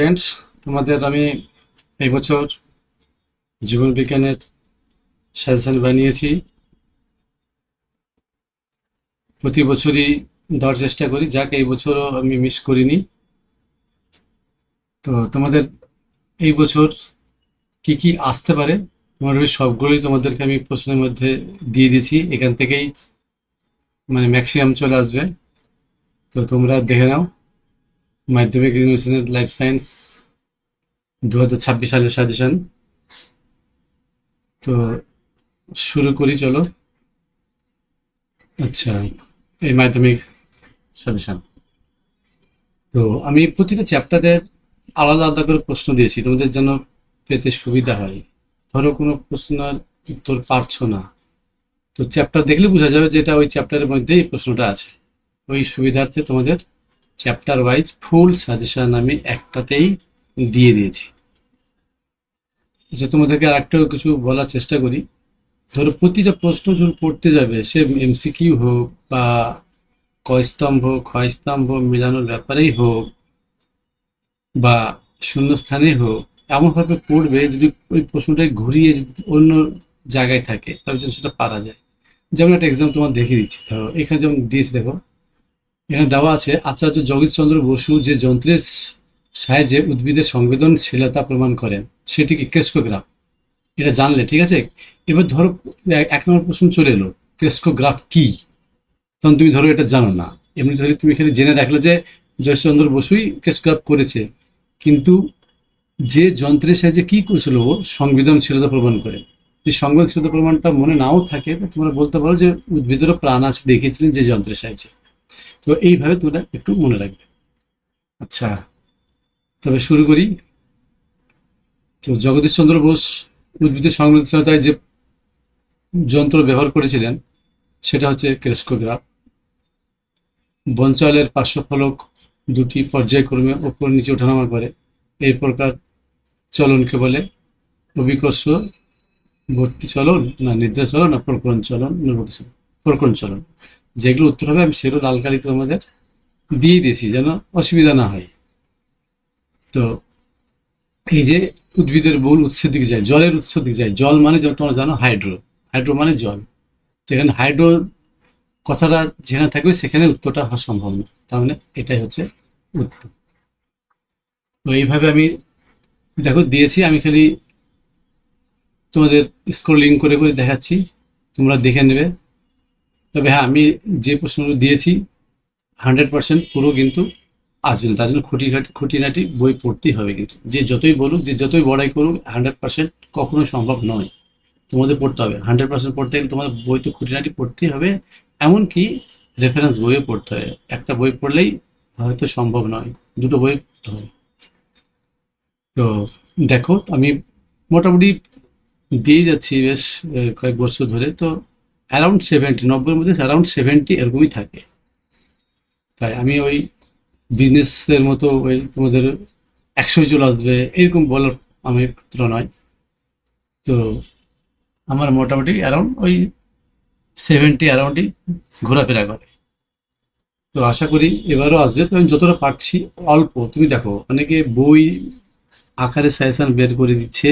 Friends, তোমাদের আমি এই বছর জীবন বিজ্ঞানের সাজেশন বানিয়েছি। প্রতি বছরই দেওয়ার চেষ্টা করি, যাক এই বছরও আমি মিস করিনি। তো তোমাদের এই বছর কি কি আসতে পারে মোটামুটি সবগুলোই তোমাদেরকে আমি প্রশ্নের মধ্যে দিয়ে দিয়েছি। এখান থেকেই মানে ম্যাক্সিমাম চলে আসবে। তো তোমরা দেখে নাও মাধ্যমিক ইউনিভার্সিটির লাইফ সায়েন্স 2026 সালের সাজেশন। তো শুরু করি চলো। আচ্ছা, এই মাধ্যমিক সাজেশন। তো আমি প্রতিটা চ্যাপ্টারের আলাদা আলাদা করে প্রশ্ন দিয়েছি তোমাদের যেন পেতে সুবিধা হয়। ধরো কোনো প্রশ্নের উত্তর পারছো না, তো চ্যাপ্টার দেখলে বোঝা যাবে যে এটা ওই চ্যাপ্টারের মধ্যেই এই প্রশ্নটা আছে। ওই সুবিধার্থে তোমাদের চ্যাপ্টার ওয়াইজ ফুল সাজেশন আমি একটাতেই দিয়ে দিয়েছি। আচ্ছা, তোমাদেরকে আরেকটাও কিছু বলার চেষ্টা করি। ধরো প্রতিটা প্রশ্ন যখন পড়তে যাবে, সে এমসিকিউ হোক বা ক স্তম্ভ খ স্তম্ভ মেলানোর ব্যাপারেই হোক বা শূন্যস্থানেই হোক, এমনভাবে পড়বে যদি ওই প্রশ্নটাকে ঘুরিয়ে যদি অন্য জায়গায় থাকে তবে যেন সেটা পারা যায়। যেমন একটা এক্সাম্পল তোমার দেখিয়ে দিচ্ছি। ধরো এখানে যেমন দিয়েছি, দেখো এখানে দেওয়া আছে আচার্য জগদীশচন্দ্র বসু যে যন্ত্রের সাহায্যে উদ্ভিদের সংবেদনশীলতা প্রমাণ করেন সেটি কি ক্রেস্কোগ্রাফ। এটা জানলে ঠিক আছে। এবার ধরো এক নম্বর প্রশ্ন চলে এলো, ক্রেস্কোগ্রাফ কি। তখন তুমি ধরো এটা জানো না, এমনি ধরে তুমি খালি জেনে রাখলে যে জগদীশচন্দ্র বসুই ক্রেস্কোগ্রাফ করেছে, কিন্তু যে যন্ত্রের সাহায্যে কি করেছিল ও সংবেদনশীলতা প্রমাণ করে। যে সংবেদনশীলতা প্রমাণটা মনে নাও থাকে তো তোমরা বলতে পারো যে উদ্ভিদেরও প্রাণ আছে দেখিয়েছিলেন যে যন্ত্রের সাহায্যে। তো এইভাবে তোমরা একটু মনে রাখবে। আচ্ছা, তবে শুরু করি। তো জগদীশচন্দ্র বোস উদ্ভিদের সংবেদনশীলতায় যে যন্ত্র ব্যবহার করেছিলেন সেটা হচ্ছে ক্রেস্কোগ্রাফ। বঞ্চালের পার্শ্বফলক দুটি পর্যায়ক্রমে ওপর নিচে ওঠানামা করে, এই প্রকার চলনকে বলে অভিকর্ষ ভর্তি চলন, না নিদ্রা চলন, না প্রকরণ চলন, প্রকরণ চলন। যেগুলো উত্তর হবে আমি সেগুলো লাল কালিতে তোমাদের দিয়ে দিয়েছি যেন অসুবিধা না হয়। তো এই যে উদ্ভিদের মূল উৎসের দিকে যায়, জলের উৎসের দিকে যায়, জল মানে যেমন তোমরা জানো হাইড্রো, হাইড্রো মানে জল। তো এখানে হাইড্রো কথাটা যেখানে থাকবে সেখানে উত্তরটা হওয়া সম্ভব না, তার মানে এটাই হচ্ছে উত্তর। তো এইভাবে আমি দেখো দিয়েছি, আমি খালি তোমাদের স্ক্রলিং করে করে দেখাচ্ছি, তোমরা দেখে নেবে। তবে হ্যাঁ, আমি যে প্রশ্নগুলো দিয়েছি 100% পুরো কিন্তু আসবে না, তার জন্য খুঁটিনাটি বই পড়তেই হবে। কিন্তু যে যতই বলুক, যে যতই বড়াই করুক, 100% কখনো সম্ভব নয়। তোমাদের পড়তে হবে 100% পড়তে গেলে তোমাদের বই তো খুঁটিনাটি পড়তেই হবে। এমনকি রেফারেন্স বইও পড়তে হবে। একটা বই পড়লেই হয়তো সম্ভব নয়, দুটো বই পড়তে হবে। তো দেখো আমি মোটামুটি দিয়ে যাচ্ছি বেশ কয়েক বছর ধরে। তো অ্যারাউন্ড 70, 90-এর মধ্যে অ্যারাউন্ড 70 এরকমই থাকে। তাই আমি ওই বিজনেসের মতো ওই তোমাদের 100 চলে আসবে এরকম বলার আমি পুত্র নয়। তো আমার মোটামুটি অ্যারাউন্ড ওই 70 অ্যারাউন্ডই ঘোরাফেরা করে। তো আশা করি এবারও আসবে। তো আমি যতটা পারছি অল্প, তুমি দেখো অনেকে বই আকারে সাজেশন বের করে দিচ্ছে,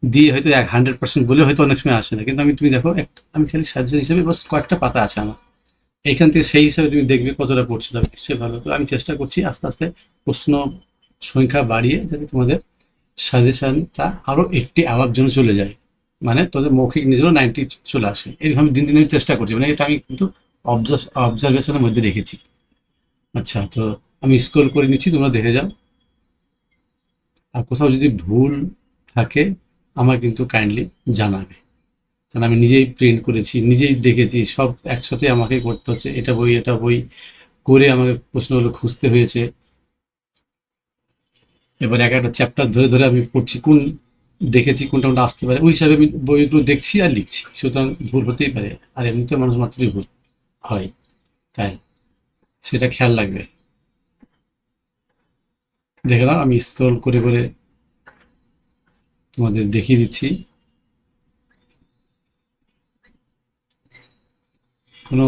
দিয়ে হয়তো 100% বলে হয়তো অনেক সময় আসে না, কিন্তু আমি তুমি দেখো আমি খালি সাজেশন হিসেবে বাস কয়েকটা পাতা আছে আমার এইখান থেকে, সেই হিসাবে তুমি দেখবে কতটা পড়ছে, তবে নিশ্চয়ই ভালো। তো আমি চেষ্টা করছি আস্তে আস্তে প্রশ্ন সংখ্যা বাড়িয়ে যাতে তোমাদের সাজেশনটা আরও 80 অ্যাভাব যেন চলে যায়, মানে তোদের মৌখিক নিজেরও 90 চলে আসে। এরকম আমি দিন দিন আমি চেষ্টা করছি, মানে এটা আমি কিন্তু অবজারভেশনের মধ্যে রেখেছি। আচ্ছা, তো আমি স্ক্রল করে নিচ্ছি, তোমরা দেখে যাও। আর কোথাও যদি ভুল থাকে আমার কিন্তু কাইন্ডলি জানাবে, কারণ আমি নিজেই প্রিন্ট করেছি, নিজেই দেখেছি, সব একসাথে আমাকে করতে হচ্ছে, এটা বই এটা বই করে আমাকে প্রশ্নগুলো খুঁজতে হয়েছে। এবার এক একটা চ্যাপ্টার ধরে ধরে আমি পড়ছি, কোন দেখেছি কোনটা কোনটা আসতে পারে, ওই হিসাবে আমি বইগুলো দেখছি আর লিখছি। সুতরাং ভুল হতেই পারে, আর এমনিতে মানুষ মাত্রই ভুল হয়, তাই সেটা খেয়াল রাখবে। দেখে নাও আমি স্ক্রল করে করে তোমাদের দেখিয়ে দিচ্ছি। কোনো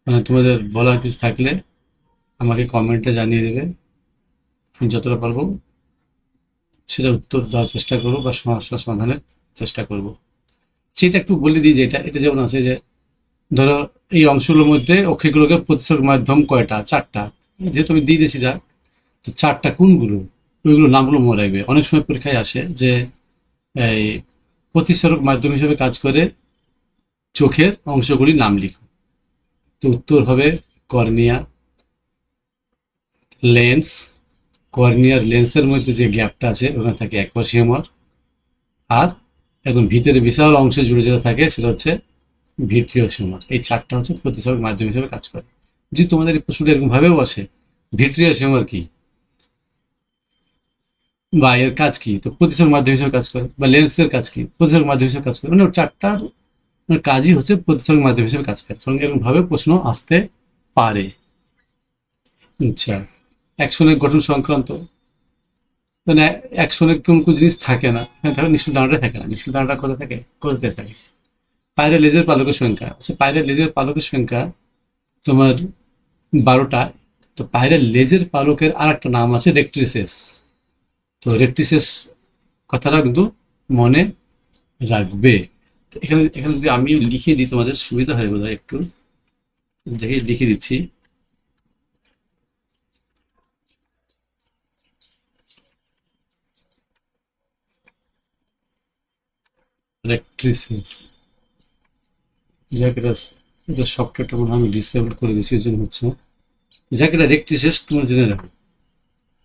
মানে তোমাদের বলার কিছু থাকলে আমাকে কমেন্টে জানিয়ে দেবে। আমি যতটা পারবো সেটা উত্তর দেওয়ার চেষ্টা করবো বা সমস্যা সমাধানের চেষ্টা করব। সেটা একটু বলে দিই যে এটা এটা যেমন আছে যে ধরো এই অংশগুলোর মধ্যে অক্ষরগুলোকে প্রতিসর্গ মাধ্যম কয়টা? 4টা। যেহেতু আমি দিয়ে দিয়েছি যা, তো 4টা কোনগুলো ওইগুলো নামগুলো মনে রাখবে। অনেক সময় পরীক্ষায় আসে যে এই প্রতিসরক মাধ্যম হিসেবে কাজ করে চোখের অংশগুলির নাম লিখো। তো উত্তর হবে কর্নিয়া, লেন্স। কর্নিয়ার লেন্সের মধ্যে যে গ্যাপটা আছে ওখানে থাকে অ্যাকোয়াসিয়ামার। আর একদম ভিতরে বিশাল অংশ জুড়ে যেটা থাকে সেটা হচ্ছে ভিট্রিয়াস হিউমার। এই 4টা হচ্ছে প্রতিসরক মাধ্যম হিসেবে কাজ করে। যদি তোমাদের এই প্রশ্নটা এরকম ভাবেও আসে ভিট্রিয়াস হিউমার কি বা এর কাজ কি, তো প্রতিসরক মাধ্যম হিসেবে কাজ করে, বা লেন্সের কাজ কি, প্রতিসরক মাধ্যম হিসেবে কাজ করে, মানে 4টার কাজই হচ্ছে প্রতিসরক মাধ্যম হিসেবে কাজ করে। সঙ্গে এরকম ভাবে প্রশ্ন আসতে পারে। আচ্ছা, অ্যাকশনের গঠন সংক্রান্ত, মানে অ্যাকশনের কোন কোন জিনিস থাকে না, এখানে থাকে নিশ্চিত দানাটা থাকে না। নিশ্চিত দানাটা কোথায় থাকে? কোষদের থাকে। পায়রা লেজের পালকের সংখ্যা, আচ্ছা পায়রা লেজের পালকের সংখ্যা তোমার 12টা। তো পায়রা লেজের পালকের আর একটা নাম আছে রেক্ট্রিসেস। তো রেক্ট্রিসেস কথাটা কিন্তু মনে রাখবে। তো এখানে এখানে যদি আমি লিখে দিই তোমাদের সুবিধা হয় বোধহয় একটু, দেখে লিখে দিচ্ছি। রেক্ট্রিসেস, যাক এটা এটা সফটওয়্যারটা মনে হয় আমি ডিসেবল করে দিয়েছি, এই জন্য হচ্ছে। যাক এটা রেক্ট্রিসেস তোমার জেনে রাখো।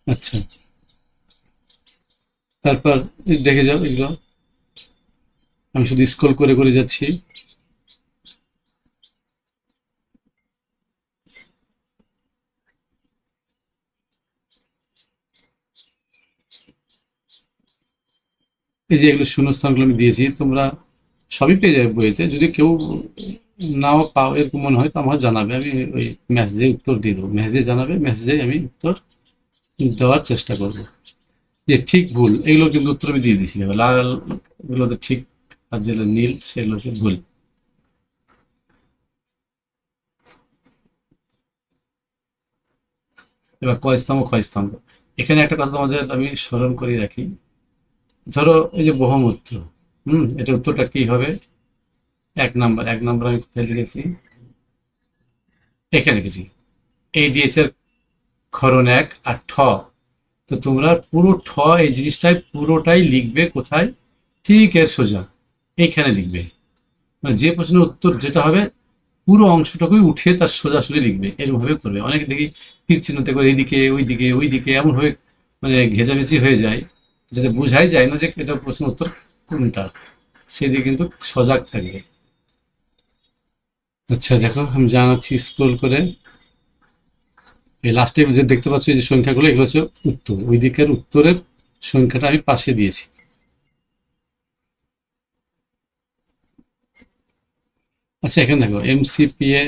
আচ্ছা, তারপর দেখে যাও এগুলো, আমি শুধু স্ক্রল করে করে যাচ্ছি। এই যে এগুলো শূন্যস্থানগুলো আমি দিয়েছি, তোমরা সবই পেয়ে যাবে বইতে। যদি কেউ নাও পাও এরকম মনে হয় তো আমাকে জানাবে, আমি ওই মেসেজে উত্তর দিয়ে দেবো। মেসেজে জানাবে, মেসেজে আমি উত্তর দেওয়ার চেষ্টা করব। যে ঠিক ভুল এগুলো কিন্তু উত্তর আমি দিয়ে দিয়েছি। দেখো লাল এগুলোতে ঠিক, আর যেগুলো নীল সেগুলো হচ্ছে ভুল। এবার ক স্তম্ভ খ স্তম্ভ, এখানে একটা কথা তোমাদের আমি স্মরণ করে রাখি। ধরো এই যে বহুমূত্র, এটা উত্তরটা কি হবে? 1 নাম্বার, 1 নাম্বার আমি কোথায় লিখেছি? এখানে লিখেছি ADH এর ক্ষরণ 1 আর ঠ। তো তোমরা পুরো ঠ এই জিনিসটাই পুরোটাই লিখবে কোথায়? ঠিক এর সোজা এইখানে লিখবে। মানে যে প্রশ্নের উত্তর যেটা হবে পুরো অংশটাকেই উঠিয়ে তার সোজাসুজি লিখবে, এরকম ভাবে করবে। অনেকে দেখি তীর চিহ্নতে করে এইদিকে ওইদিকে ওইদিকে এমন ভাবে মানে ঘেঁচামেচি হয়ে যায়, যাতে বোঝাই যায় না যে এটা প্রশ্নের উত্তর কোনটা। সেদিকে কিন্তু সজাগ থাকবে। আচ্ছা দেখো আমি জানাচ্ছি স্ক্রোল করে। এই লাস্টে যে দেখতে পাচ্ছ এই যে সংখ্যাগুলো, এগুলো হচ্ছে উত্তর। ওই দিকের উত্তরের সংখ্যাটা আমি পাশে দিয়েছি। আচ্ছা এখানে দেখো MCPA,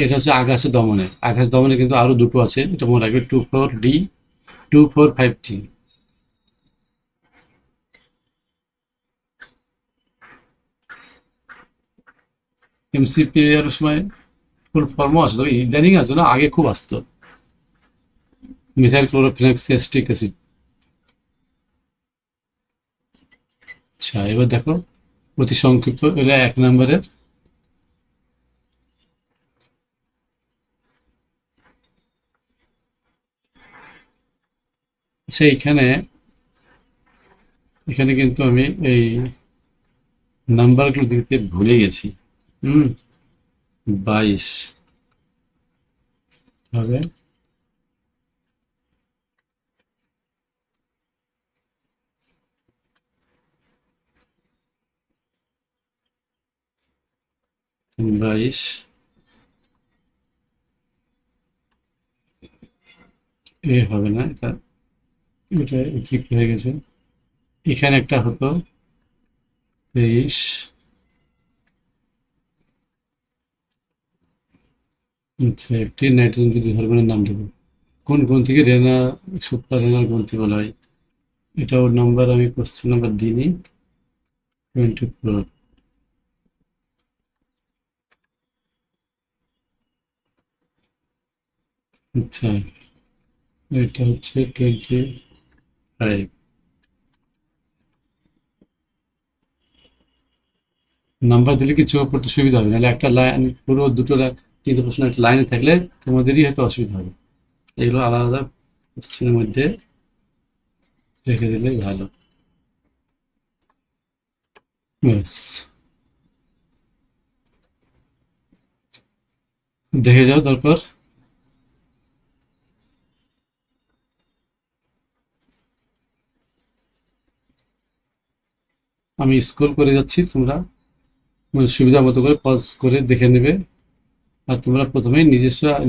এটা হচ্ছে আগাছা দমনের। আগাছা দমনে কিন্তু আরো দুটো আছে, এটা মনে রাখবে, 24D, 245T। MCPA এর সময় ফুল ফর্মও আছে, তবে ইদানিং আছে না, আগে খুব আসতো। Methyl chlorophenoxyacetic acid. আচ্ছা এবার দেখো অতি সংক্ষিপ্ত, এটা 1 নম্বরের। আচ্ছা এখানে এখানে কিন্তু আমি এই নাম্বারগুলো দিতে ভুলে গেছি। হুম 22 হবে। 22 এ হবে না, এটা এটা ঠিক হয়ে গেছে। এখানে একটা হতো 23। আচ্ছা একটি নাইট্রোজেন বৃদ্ধি হরমোনের নাম দেবো। কোন গ্রন্থিকে রেনা সুপ্রারেনাল গ্রন্থি বলা হয়? এটা ওর নাম্বার আমি কোশ্চেন নাম্বার দিইনি। 24। আচ্ছা এটা হচ্ছে 25। নাম্বার দিলে কি চোখে পড়তে সুবিধা হবে, নাহলে একটা লাইন পুরো দুটো তিনটে প্রশ্ন একটা লাইনে থাকলে তোমাদেরই হয়তো অসুবিধা হবে। এগুলো আলাদা আলাদা কোশ্চেনের মধ্যে রেখে দিলেই ভালো। ব্যাস, দেখে যাও তারপর। আমি স্ক্রল করে যাচ্ছি, তোমরা সুবিধা মতো করে পজ করে দেখে নেবে। আর তোমরা প্রথমে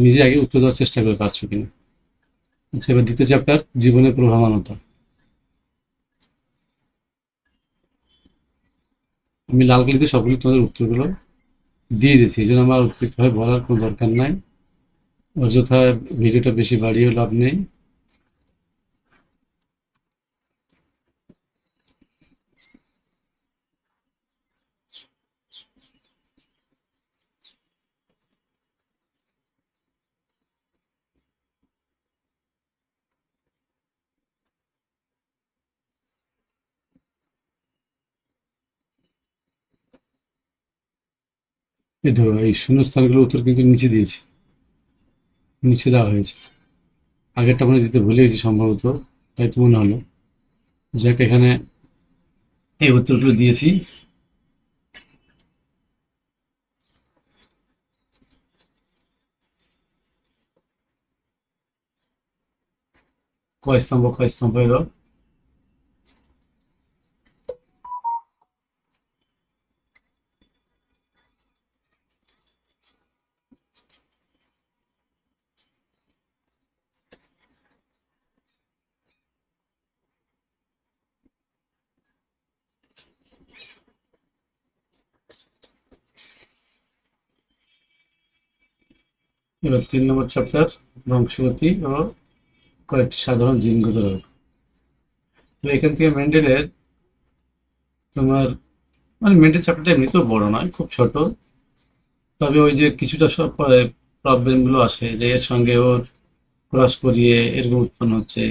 নিজে আগে উত্তর দেওয়ার চেষ্টা করে পারছো কিনা। আচ্ছা, এবার দ্বিতীয় চ্যাপ্টার, জীবনের প্রভাবনতা। আমি লাল কালিতে সবগুলো তোমাদের উত্তরগুলো দিয়ে দিয়েছি, এই জন্য আমার অতিরিক্তভাবে বলার কোনো দরকার নাই। অযথা ভিডিওটা বেশি বাড়িয়েও লাভ নেই। এই ধরো, এই শূন্যস্থানগুলোর উত্তর কিন্তু নিচে দিয়েছি, নিচে দেওয়া হয়েছে। আগেরটা মনে হয় দিতে ভুলে গেছি সম্ভবত, তাই তো মনে হলো। যাক, এখানে এই উত্তরগুলো দিয়েছি। কয় স্তম্ভ এলো? এবার 3 নম্বর চ্যাপ্টার, বংশগতি ও কয়েকটি সাধারণ জিনগত রোগ। তো এখান থেকে মেন্ডেলের তোমার, মানে মেন্ডেল চ্যাপ্টারটা এমনিতেও বড় নয়, খুব ছোট। তবে ওই যে কিছুটা সব প্রবলেমগুলো আসে, যে এর সঙ্গে ওর ক্রস করিয়ে এরকম উৎপন্ন হচ্ছে,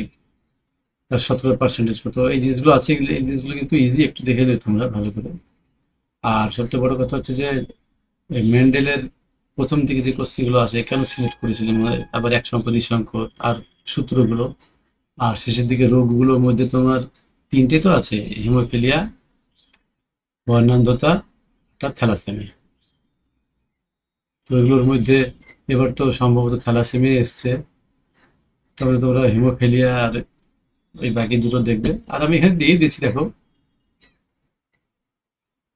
তার 17% মতো এই জিনিসগুলো আছে। এই জিনিসগুলো কিন্তু ইজি, একটু দেখে নেবে তোমরা ভালো করে। আর সবচেয়ে বড় কথা হচ্ছে যে এই মেন্ডেলের প্রথম দিকে যে কোশ্চেনগুলো আসে কেন সিলেক্ট করেছিলেন, মানে আবার এক সংখ্য নিঃসংখ্য আর সূত্রগুলো। আর শেষের দিকে রোগগুলোর মধ্যে তোমার তিনটে তো আছে, হিমোফিলিয়া, বর্ণান্ধতা, একটা থ্যালাসেমিয়া। তো এগুলোর মধ্যে এবার তো সম্ভবত থ্যালাসেমিয়া এসছে। তারপরে তোমরা হিমোফিলিয়া আর ওই বাকি দুটো দেখবে। আর আমি এখানে দিয়ে দিচ্ছি, দেখো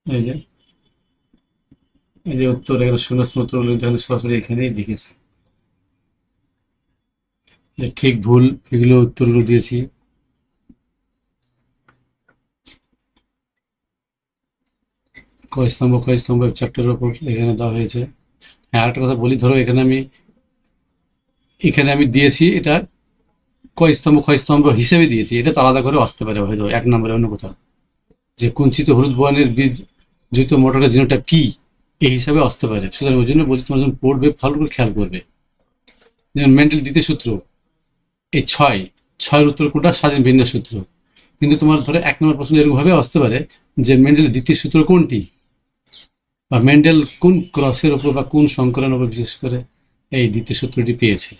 এই যে, এই যে উত্তর, এগুলো শূন্যস্থান উত্তরগুলো এখানে সরাসরি এখানেই লিখেছি। যে ঠিক ভুল এগুলো উত্তরগুলো দিয়েছি। কয় স্তম্ভ চ্যাপ্টারের ওপর এখানে দেওয়া হয়েছে। হ্যাঁ, আরেকটা কথা বলি, ধরো এখানে আমি দিয়েছি এটা কয় স্তম্ভ হিসেবে দিয়েছি, এটা তো আলাদা করে আসতে পারে হয়তো 1 নম্বরে অন্য কোথাও, যে কুঞ্চিত হলুদ বর্ণের বীজ যুক্ত মটরের জিনোটা কি, এই হিসাবে আসতে পারে। সুতরাং ওই জন্য বলছি, তোমার যখন পড়বে ভালো করে খেয়াল করবে। যেমন মেন্ডেল দ্বিতীয় সূত্র, এই ছয়ের উত্তর কোনটা, স্বাধীন বিন্যাস সূত্র। কিন্তু তোমার ধরো 1 নম্বর প্রশ্ন এরকম ভাবে আসতে পারে যে মেন্ডেলের দ্বিতীয় সূত্র কোনটি, বা মেন্ডেল কোন ক্রসের ওপর বা কোন সংকরের ওপর বিশেষ করে এই দ্বিতীয় সূত্রটি পেয়েছে।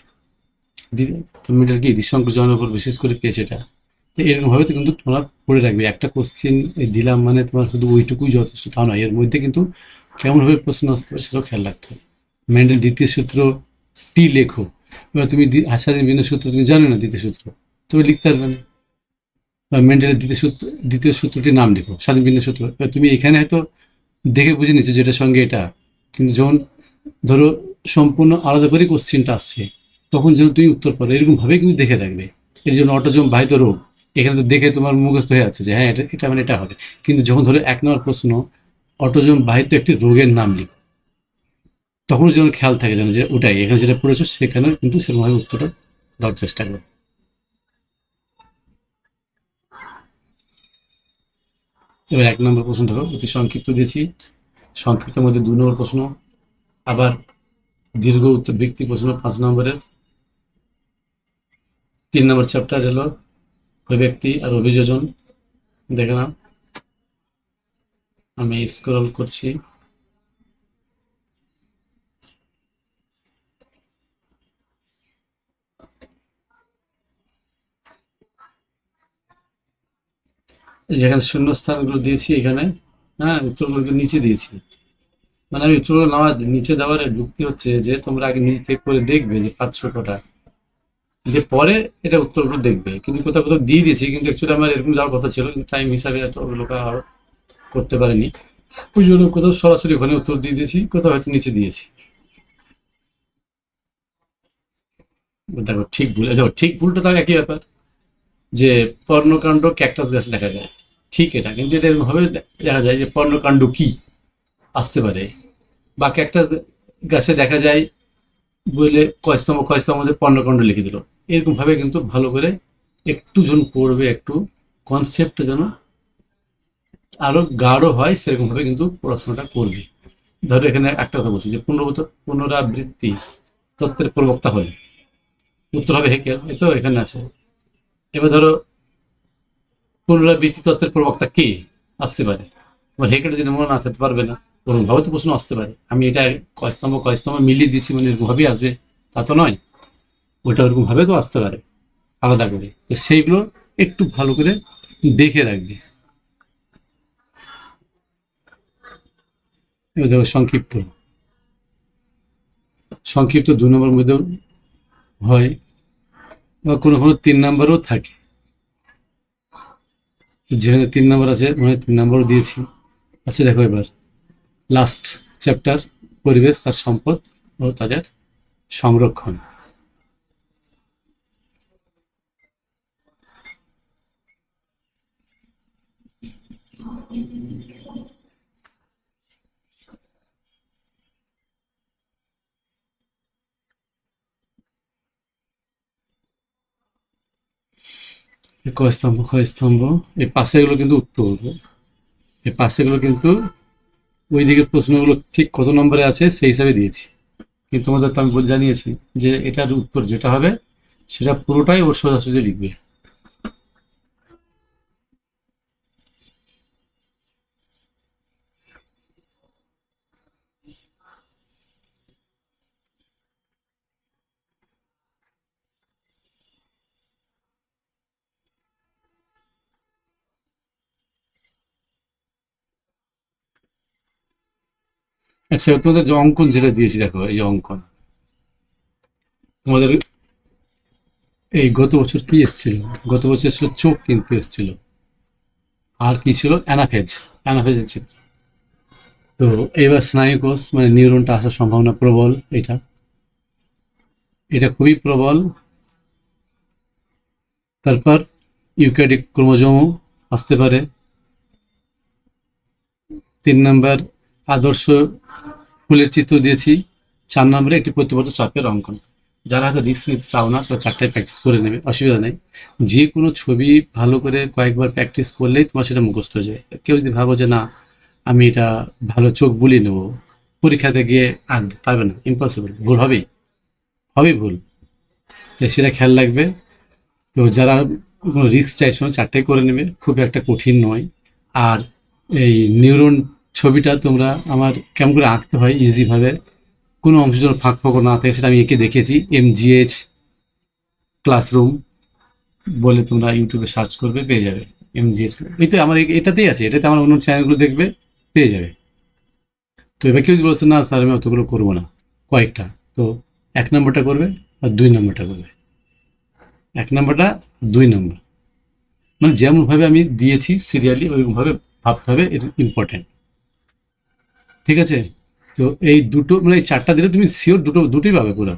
তো মেন্ডেল কি দ্বিসংযোজনের উপর বিশেষ করে পেয়েছে এটা। তো এরকম ভাবে তো কিন্তু তোমরা পড়ে রাখবে। একটা কোশ্চেন দিলাম মানে তোমার শুধু ওইটুকুই যথেষ্ট তা নয়, এর মধ্যে কিন্তু কেমনভাবে প্রশ্ন আসতে পারে সেটাও খেয়াল রাখতে হবে। মেন্ডেল দ্বিতীয় সূত্র টি লেখো, এবার তুমি স্বাধীন বিন্যাস সূত্র তুমি জানো না দ্বিতীয় সূত্র, তুমি লিখতে পারবে না। বা মেন্ডেলের দ্বিতীয় সূত্রটির নাম লেখো, স্বাধীন বিন্যাস সূত্র। এবার তুমি এখানে হয়তো দেখে বুঝে নিচ্ছ যেটার সঙ্গে এটা, কিন্তু যখন ধরো সম্পূর্ণ আলাদা করে কোশ্চেনটা আসছে, তখন যেন তুমি উত্তর পারো এরকম ভাবে কিন্তু দেখে রাখবে। এর জন্য অটোজম বাহিত রোগ, এখানে তো দেখে তোমার মুখস্থ হয়ে আছে যে হ্যাঁ এটা এটা মানে এটা হবে। কিন্তু যখন ধরো 1 নম্বর প্রশ্ন, অটোজম বাহিত একটি রোগের নাম লিখো, তখনও যেন খেয়াল থাকে যেন যে ওটাই এখানে যেটা পড়েছো সেখানে কিন্তু সেরকমভাবে উত্তরটা দেওয়ার চেষ্টা করো। এবার 1 নম্বর প্রশ্ন দেখো, অতি সংক্ষিপ্ত দিয়েছি। সংক্ষিপ্তের মধ্যে 2 নম্বর প্রশ্ন, আবার দীর্ঘ উত্তর ভিত্তিক প্রশ্ন 5 নম্বরের। 3 নম্বর চ্যাপ্টার হলো অভিব্যক্তি আর অভিযোজন। দেখে নাও, আমি স্ক্রল করছি। যেখানে শূন্যস্থানগুলো দিয়েছি এখানে, হ্যাঁ, উত্তরগুলো নিচে দিয়েছি। মানে আমি উত্তরগুলো নেওয়ার নিচে দেওয়ার যুক্তি হচ্ছে যে তোমরা আগে নিজ থেকে করে দেখবে যে পারছো কটা, দিয়ে পরে এটা উত্তরগুলো দেখবে। কিন্তু কোথাও কোথাও দিয়ে দিয়েছি, কিন্তু অ্যাকচুয়ালি আমার এরকম যাওয়ার কথা ছিল, কিন্তু টাইম হিসাবে এত ওগুলো করতে পারিনি। ওই জন্য কোথাও সরাসরি ওখানে উত্তর দিয়ে দিয়েছি, কোথাও হয়তো নিচে দিয়েছি। দেখো ঠিক ভুল, দেখো ঠিক ভুলটা তাও একই ব্যাপার, যে পর্ণকাণ্ড ক্যাকটাস গাছ দেখা যায়, ঠিক এটা, কিন্তু এটা এরকমভাবে দেখা যায় যে পর্ণকাণ্ড কি আসতে পারে, বা ক্যাকটাস গাছে দেখা যায় বলে কয়স্তম্ভ কয়স্তম্ভ মধ্যে পর্ণকাণ্ড লিখে দিল। এরকমভাবে কিন্তু ভালো করে একটু যখন পড়বে, একটু কনসেপ্টটা যেন আরো গাঢ় হয় সেরকমভাবে কিন্তু পড়াশোনাটা করবে। ধরো এখানে একটা কথা বলছি যে পুনরাবৃত্তি তত্ত্বের প্রবক্তা হলে উত্তর হবে হেকেল, এই তো এখানে আছে। এবার ধরো পুনরাবৃত্তি তত্ত্বের প্রবক্তা কে আসতে পারে, তোমার হেকেল যদি মনে না থাকতে পারবে না, ওরকমভাবে তো প্রশ্ন আসতে পারে। আমি এটা কয়স্তম্ভ কয়স্তম্ভ মিলিয়ে দিচ্ছি মানে এরকমভাবেই আসবে তা তো নয়, ওটা ওরকমভাবে তো আসতে পারে আলাদা করে। তো সেইগুলো একটু ভালো করে দেখে রাখবে। এবার দেখো সংক্ষিপ্ত, সংক্ষিপ্ত 2 নম্বর মধ্যেও হয়, বা কোনো কোনো 3 নম্বরও থাকে। তো যেখানে 3 নম্বর আছে মানে 3 নম্বরও দিয়েছি। আচ্ছা দেখো এবার লাস্ট চ্যাপ্টার, পরিবেশ তার সম্পদ ও তাদের সংরক্ষণ। কয় স্তম্ভ কয় স্তম্ভ, এই পাশেগুলো কিন্তু উত্তর, এই পাশেগুলো কিন্তু ওই দিকের প্রশ্নগুলো ঠিক কত নম্বরে আছে সেই হিসাবে দিয়েছি। কিন্তু তোমাদের তো আমি জানিয়েছি যে এটার উত্তর যেটা হবে সেটা পুরোটাই ওর সোজাসুজি লিখবে। আচ্ছা তোমাদের যে অঙ্কন যেটা দিয়েছি, দেখো এই যে অঙ্কন, তোমাদের এই গত বছর কি এসেছিল? গত বছর এসেছিল চোখ কিন্তু এসেছিল, আর কি ছিল অ্যানাফেজ, অ্যানাফেজের চিত্র। তো এবার স্নায়ুকোষ মানে নিউরনটা আসার সম্ভাবনা প্রবল, এটা এটা খুবই প্রবল। তারপর ইউক্যারিওটিক ক্রোমোজোমও আসতে পারে। 3 নম্বর আদর্শ ফুলের চিত্র দিয়েছি। 4 নম্বরে একটি প্রতিবর্ত চাপের অঙ্কন। যারা হয়তো রিস্ক নিতে চাও না তারা 4টায় প্র্যাকটিস করে নেবে, অসুবিধা নেই। যে কোনো ছবি ভালো করে কয়েকবার প্র্যাকটিস করলেই তোমার সেটা মুখস্থ হয়ে যায়। কেউ যদি ভাবো যে না আমি এটা ভালো চোখ বুলিয়ে নেবো, পরীক্ষাতে গিয়ে আর পারবে না, ইম্পসিবল, ভুল হবেই, হবেই ভুল। তাই সেটা খেয়াল রাখবে। তো যারা কোনো রিস্ক চাইছো না 4টাই করে নেবে, খুব একটা কঠিন নয়। আর এই নিউরন ছবিটা তোমরা আমার কেমন করে আঁকতে হয় ইজিভাবে, কোনো অংশ যেন ফাঁক ফোকর না থাকে সেটা আমি এঁকে দেখিয়েছি। MGH ক্লাসরুম বলে তোমরা ইউটিউবে সার্চ করবে, পেয়ে যাবে। MGH এই তো আমার এটাতেই আছে, এটাতে আমার অন্য চ্যানেলগুলো দেখবে, পেয়ে যাবে। তো এবার কেউ যদি বলছে না স্যার আমি অতগুলো করবো না, কয়েকটা, তো 1 নম্বরটা করবে আর 2 নম্বরটা করবে। 1 নম্বরটা 2 নম্বর মানে যেমনভাবে আমি দিয়েছি সিরিয়ালি ওইরকমভাবে ভাবতে হবে, এটা ইম্পর্টেন্ট। ঠিক আছে? তো এই দুটো মানে এই 4টা দিলে তুমি শিওর দুটোই পাবে পুরো,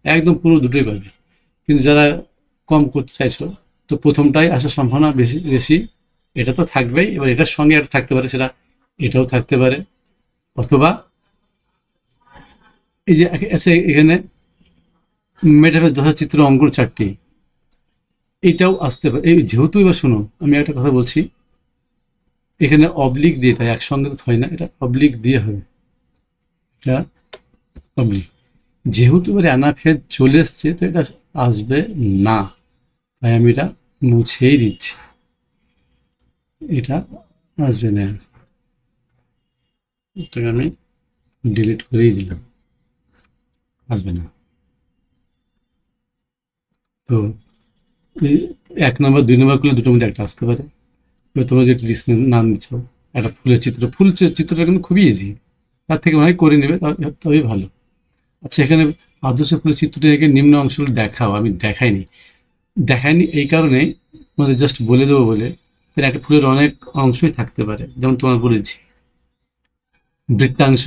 একদম পুরো দুটোই পাবে। কিন্তু যারা কম করতে চাইছো, তো প্রথমটাই আসার সম্ভাবনা বেশি বেশি, এটা তো থাকবেই। এবার এটার সঙ্গে একটা থাকতে পারে, সেটা এটাও থাকতে পারে, অথবা এই যে আছে এখানে মেটাফেজ দশা চিত্র অঙ্কন 4টি, এটাও আসতে পারে। এই যেহেতু এবার শোনো আমি একটা কথা বলছি, এখানে অবলিক দিয়ে, তাই একসঙ্গে তো হয় না, এটা অবলিক দিয়ে হবে, এটা অবলিক। যেহেতু এবার অ্যানাফেজ চলে এসছে তো এটা আসবে না, ভাই আমি এটা মুছেই দিচ্ছি, এটা আসবে না, এটাকে আমি ডিলিট করেই দিলাম, আসবে না। তো এই 1 নম্বর 2 নম্বর করলে দুটোর মধ্যে একটা আসতে পারে। এবার তোমরা যে নাম দিচ্ছ একটা ফুলের চিত্র, চিত্রটা কিন্তু খুবই ইজি, তার থেকে মনে হয় করে নেবে, তবেই ভালো। আচ্ছা, এখানে আদর্শ ফুলের চিত্রটা এখানে নিম্ন অংশগুলো দেখাও, আমি দেখাইনি এই কারণেই, তোমাদের জাস্ট বলে দেবো বলে। তাহলে একটা ফুলের অনেক অংশই থাকতে পারে, যেমন তোমার বলেছি বৃত্তাংশ,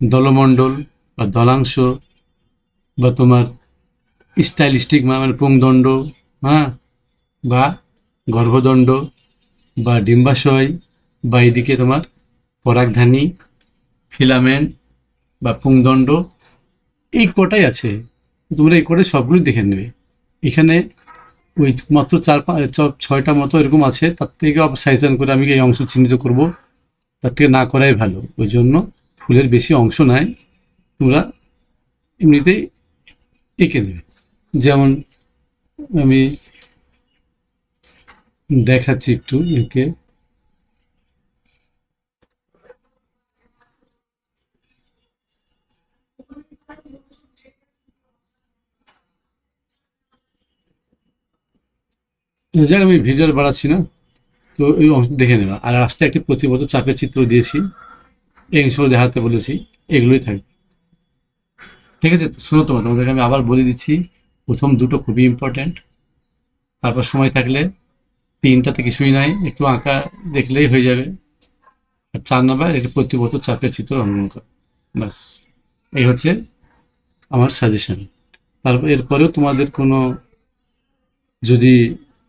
দলমণ্ডল বা দলাংশ, বা তোমার স্টাইলিস্টিক মানে পুংদণ্ড, হ্যাঁ, বা গর্ভদণ্ড, বা ডিম্বাশয়, বা এদিকে তোমার পরাগধানী, ফিলামেন্ট বা পুংদণ্ড, এই কটাই আছে। তোমরা এই কটাই সবগুলোই দেখে নেবে। এখানে ওই মাত্র 4-6টা মতো এরকম আছে, তার থেকে সাইজেশন করে আমি এই অংশ চিহ্নিত করব, তার থেকে না করাই ভালো। ওই জন্য ফুলের বেশি অংশ নাই, তোমরা এমনিতেই এঁকে নেবে। যেমন আমি দেখাচ্ছি একটু এঁকে। যাক, আমি ভিডিওর বাড়াচ্ছি না, তো এই অংশ দেখে নেবা। আর লাস্টে একটি প্রতিবর্ত চাপের চিত্র দিয়েছি, এই অংশগুলো দেখাতে বলেছি, এগুলোই থাকবে। ঠিক আছে, তো শোনো, তোমাদেরকে আমি আবার বলে দিচ্ছি, প্রথম দুটো খুবই ইম্পর্ট্যান্ট, তারপর সময় থাকলে তিনটাতে কিছুই নাই, একটু আঁকা দেখলেই হয়ে যাবে। আর 4 নম্বর এটা প্রতিবর্ত চাপের চিত্র অঙ্কন করা, ব্যাস। এই হচ্ছে আমার সাজেশন। তারপর এরপরেও তোমাদের কোনো যদি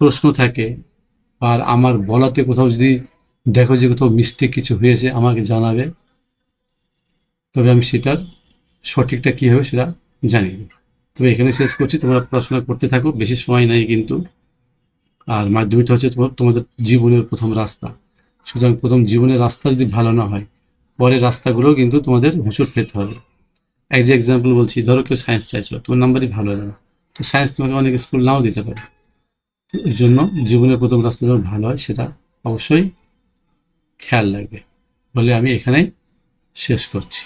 প্রশ্ন থাকে, আর আমার বলাতে কোথাও যদি দেখো যে কোথাও মিস্টেক কিছু হয়েছে, আমাকে জানাবে, তবে আমি সেটার সঠিকটা কী হবে সেটা জানিয়ে দেবো। তবে এখানে শেষ করছি, তোমরা পড়াশোনা করতে থাকো, বেশি সময় নাই কিন্তু। আর মাধ্যমিকটা হচ্ছে তোমাদের জীবনের প্রথম রাস্তা, সুতরাং প্রথম জীবনের রাস্তা যদি ভালো না হয়, পরের রাস্তাগুলোও কিন্তু তোমাদের হোঁচট খেতে হবে। এক যে এক্সাম্পল বলছি, ধরো কেউ সায়েন্স চাইছো, তোমার নাম্বারই ভালো হলো না, তো সায়েন্স তোমাকে অনেক স্কুল নাও দিতে পারে। তো এই জন্য জীবনের প্রথম রাস্তা যেন ভালো হয়, সেটা অবশ্যই খেয়াল রাখবে বলে আমি এখানেই শেষ করছি।